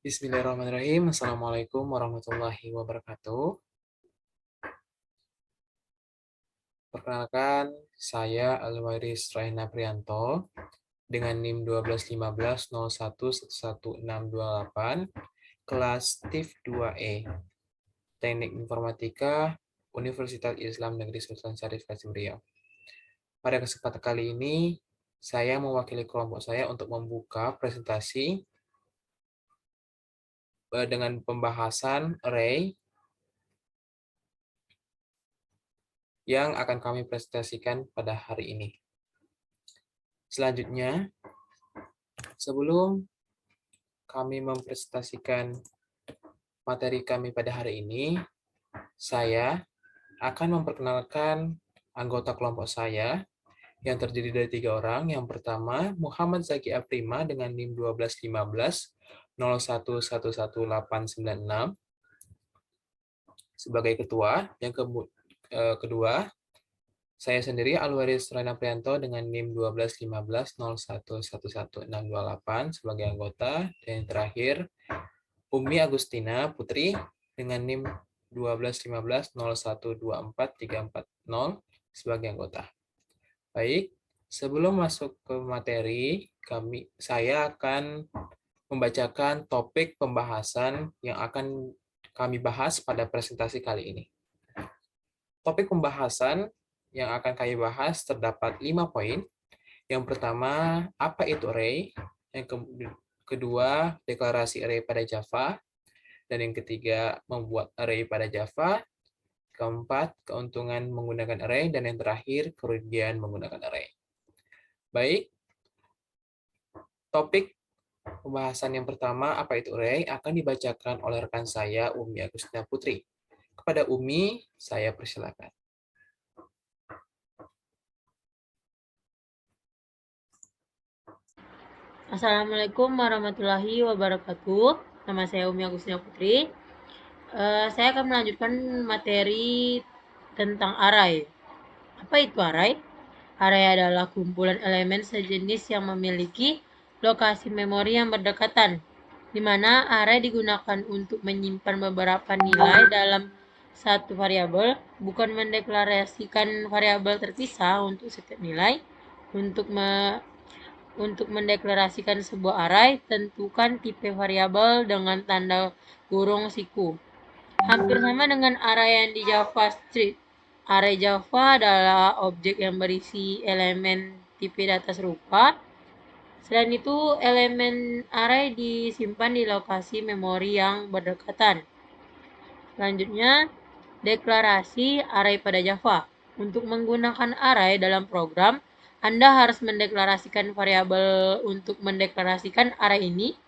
Bismillahirrahmanirrahim. Assalamualaikum warahmatullahi wabarakatuh. Perkenalkan, saya Alwaris Raina Prianto dengan NIM 12150111628, kelas TIF 2E, Teknik Informatika, Universitas Islam Negeri Sultan Syarif Kasim Riau. Pada kesempatan kali ini, saya mewakili kelompok saya untuk membuka presentasi dengan pembahasan array yang akan kami presentasikan pada hari ini. Selanjutnya, sebelum kami mempresentasikan materi kami pada hari ini, saya akan memperkenalkan anggota kelompok saya yang terdiri dari 3 orang. Yang pertama, Muhammad Zaki Aprima dengan NIM 12150111896 sebagai ketua. Yang kedua, saya sendiri Alwaris Raina Prianto dengan NIM 12150111628 sebagai anggota. Dan yang terakhir, Umi Agustina Putri dengan NIM 12150124340 sebagai anggota. Baik, sebelum masuk ke materi, saya akan membacakan topik pembahasan yang akan kami bahas pada presentasi kali ini. Topik pembahasan yang akan kami bahas terdapat 5 poin. Yang pertama, apa itu array? Yang kedua, deklarasi array pada Java. Dan yang ketiga, membuat array pada Java. Keempat, keuntungan menggunakan array. Dan yang terakhir, kerugian menggunakan array. Baik, topik pembahasan yang pertama, apa itu array, akan dibacakan oleh rekan saya, Umi Agustina Putri. Kepada Umi, saya persilakan. Assalamualaikum warahmatullahi wabarakatuh. Nama saya Umi Agustina Putri. Saya akan melanjutkan materi tentang array. Apa itu array? Array adalah kumpulan elemen sejenis yang memiliki lokasi memori yang berdekatan, di mana array digunakan untuk menyimpan beberapa nilai dalam satu variabel, bukan mendeklarasikan variabel terpisah untuk setiap nilai. Untuk mendeklarasikan sebuah array, tentukan tipe variabel dengan tanda kurung siku. Hampir sama dengan array yang di JavaScript. Array Java adalah objek yang berisi elemen tipe data serupa. Selain itu, elemen array disimpan di lokasi memori yang berdekatan. Selanjutnya, deklarasi array pada Java. Untuk menggunakan array dalam program, Anda harus mendeklarasikan variabel untuk mendeklarasikan array ini,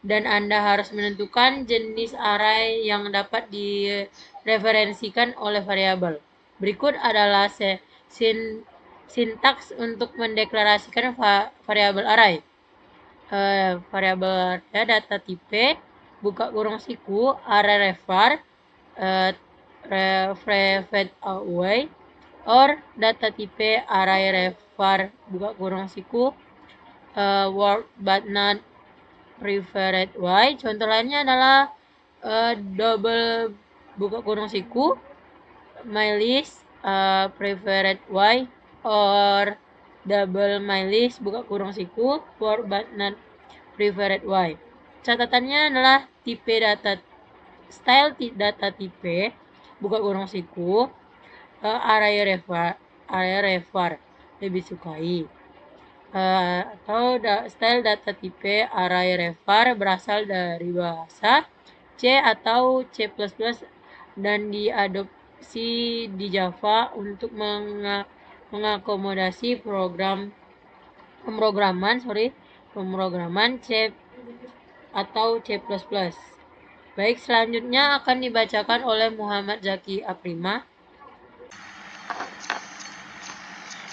dan Anda harus menentukan jenis array yang dapat direferensikan oleh variabel. Berikut adalah sintaks untuk mendeklarasikan variabel array. Variabel array data tipe, buka kurung siku, array refer, private away, or data tipe array refer, buka kurung siku, word but not preferred y. Contoh lainnya adalah double buka kurung siku, mylist, preferred y, or double mylist buka kurung siku, word but not preferred y. Catatannya adalah tipe data style data tipe buka kurung siku, array refer lebih sukai, atau style data tipe array refer berasal dari bahasa C atau C++ dan diadopsi di Java untuk mengakomodasi pemrograman C atau C++. Baik, selanjutnya akan dibacakan oleh Muhammad Zaki Aprima.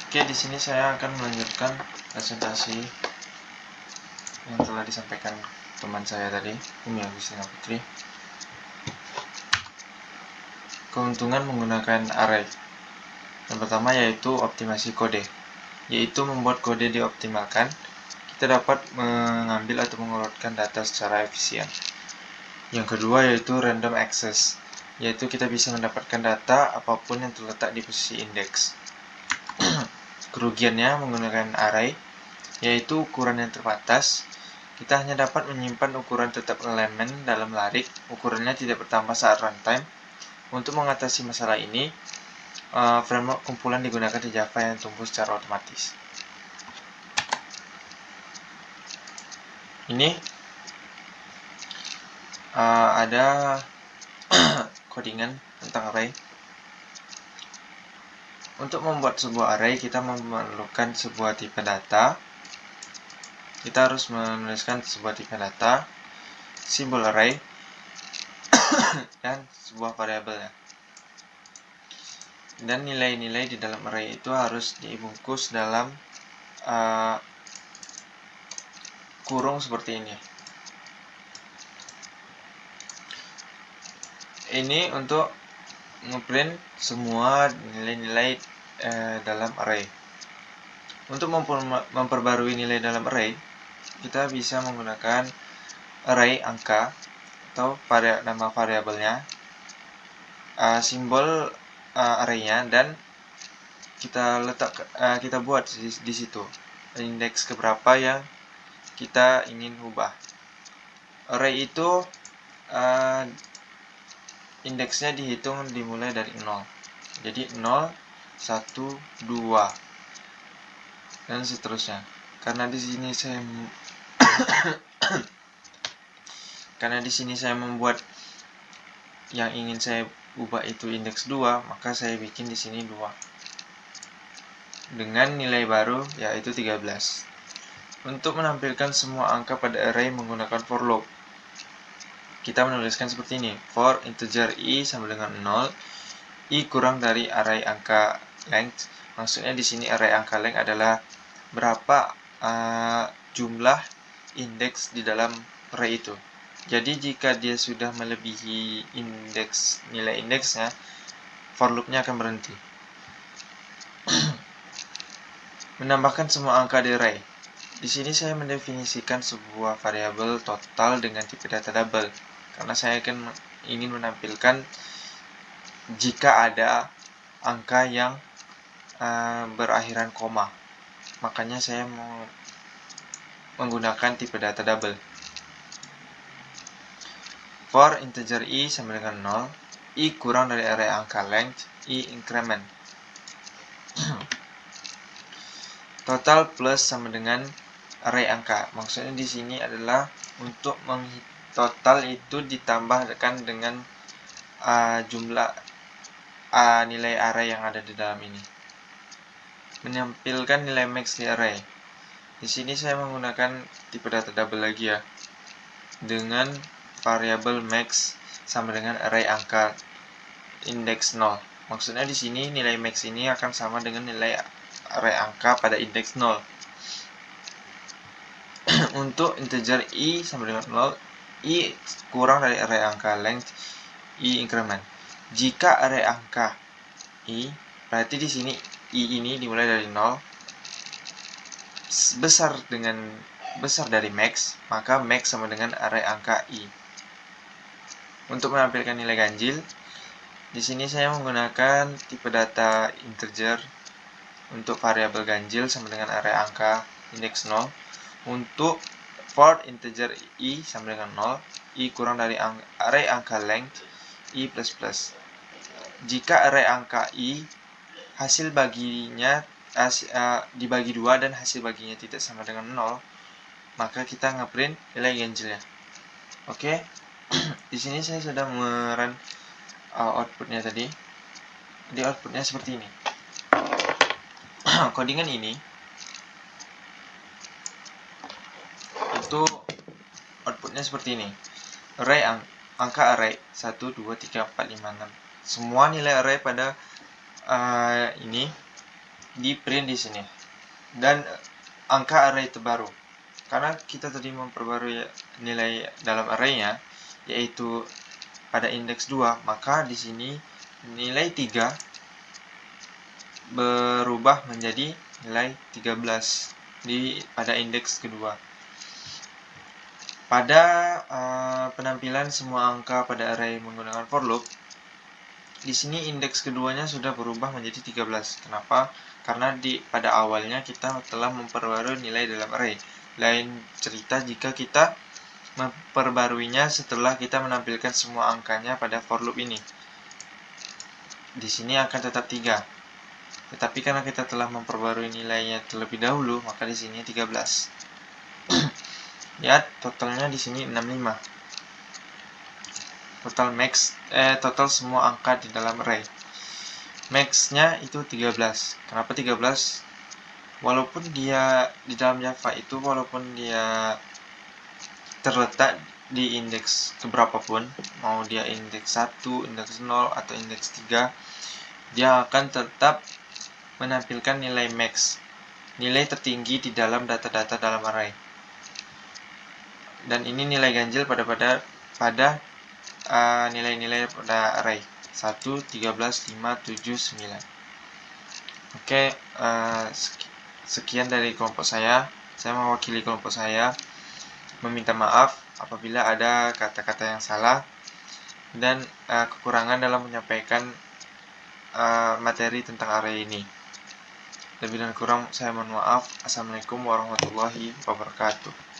Oke, di sini saya akan melanjutkan presentasi yang telah disampaikan teman saya tadi, Umi Agustina Putri. Keuntungan menggunakan array. Yang pertama yaitu optimasi kode, yaitu membuat kode dioptimalkan. Kita dapat mengambil atau mengurutkan data secara efisien. Yang kedua yaitu random access, yaitu kita bisa mendapatkan data apapun yang terletak di posisi indeks. Kerugiannya menggunakan array, yaitu ukuran yang terbatas. Kita hanya dapat menyimpan ukuran tetap elemen dalam larik, ukurannya tidak bertambah saat runtime. Untuk mengatasi masalah ini, framework kumpulan digunakan di Java yang tumbuh secara otomatis. Ini ada codingan tentang array. Untuk membuat sebuah array, kita memerlukan sebuah tipe data. Kita harus menuliskan sebuah tipe data, simbol array, dan sebuah variabelnya. Dan nilai-nilai di dalam array itu harus dibungkus dalam kurung seperti ini. Ini untuk ngeprint semua nilai-nilai dalam array. Untuk memperbarui nilai dalam array, kita bisa menggunakan array angka atau nama variabelnya, simbol arraynya, dan kita buat di situ indeks keberapa yang kita ingin ubah. Array itu indeksnya dihitung dimulai dari 0. Jadi 0, 1, 2 dan seterusnya. Karena di sini saya membuat yang ingin saya ubah itu indeks 2, maka saya bikin di sini 2 dengan nilai baru yaitu 13. Untuk menampilkan semua angka pada array menggunakan for loop, kita menuliskan seperti ini: for integer i sama dengan 0, i kurang dari array angka length. Maksudnya di sini array angka length adalah berapa jumlah indeks di dalam array itu. Jadi jika dia sudah melebihi nilai indeksnya, for loop-nya akan berhenti. Menambahkan semua angka di array. Di sini saya mendefinisikan sebuah variabel total dengan tipe data double, karena saya ingin menampilkan jika ada angka yang berakhiran koma. Makanya saya mau menggunakan tipe data double. For integer i sama dengan 0, i kurang dari array angka length, i increment. Total plus sama dengan array angka. Maksudnya di sini adalah untuk total itu ditambahkan dengan jumlah nilai array yang ada di dalam ini. Menampilkan nilai max di array. Di sini saya menggunakan tipe data double lagi ya, dengan variabel max sama dengan array angka indeks 0. Maksudnya di sini nilai max ini akan sama dengan nilai array angka pada indeks 0. Untuk integer i sama dengan 0, i kurang dari array angka length, i increment. Jika array angka i, berarti di sini i ini dimulai dari 0, besar dari max, maka max sama dengan array angka i. Untuk menampilkan nilai ganjil, di sini saya menggunakan tipe data integer untuk variabel ganjil sama dengan array angka indeks 0. Untuk for integer i sama dengan 0, i kurang dari array angka length, i plus plus. Jika array angka i hasil baginya dibagi 2 dan hasil baginya tidak sama dengan 0, maka kita ngeprint nilai ganjilnya. Oke. Di sini saya sudah merun outputnya tadi. Jadi outputnya seperti ini. Codingan ini itu outputnya seperti ini. Array angka array 1, 2, 3, 4, 5, 6. Semua nilai array pada ini di print di sini. Dan angka array terbaru. Karena kita tadi memperbarui nilai dalam arraynya, yaitu pada indeks 2, maka di sini nilai 3 berubah menjadi nilai 13 pada indeks kedua. Pada penampilan semua angka pada array menggunakan for loop, di sini indeks keduanya sudah berubah menjadi 13. Kenapa? Karena pada awalnya kita telah memperbarui nilai dalam array. Lain cerita jika kita memperbaruinya setelah kita menampilkan semua angkanya pada for loop ini. Di sini akan tetap 3. Tetapi karena kita telah memperbarui nilainya terlebih dahulu, maka di sini 13. Lihat totalnya di sini 65. Total semua angka di dalam array. Max-nya itu 13. Kenapa 13? Walaupun dia di dalam Java itu, walaupun dia terletak di indeks keberapapun, mau dia indeks 1, indeks 0, atau indeks 3, dia akan tetap menampilkan nilai max, nilai tertinggi di dalam data-data dalam array. Dan ini nilai ganjil pada nilai-nilai pada array 1, 13, 5, 7, 9. Oke, sekian dari kelompok saya. Saya mewakili kelompok saya meminta maaf apabila ada kata-kata yang salah dan kekurangan dalam menyampaikan materi tentang array ini. Lebih dan kurang saya mohon maaf. Assalamualaikum warahmatullahi wabarakatuh.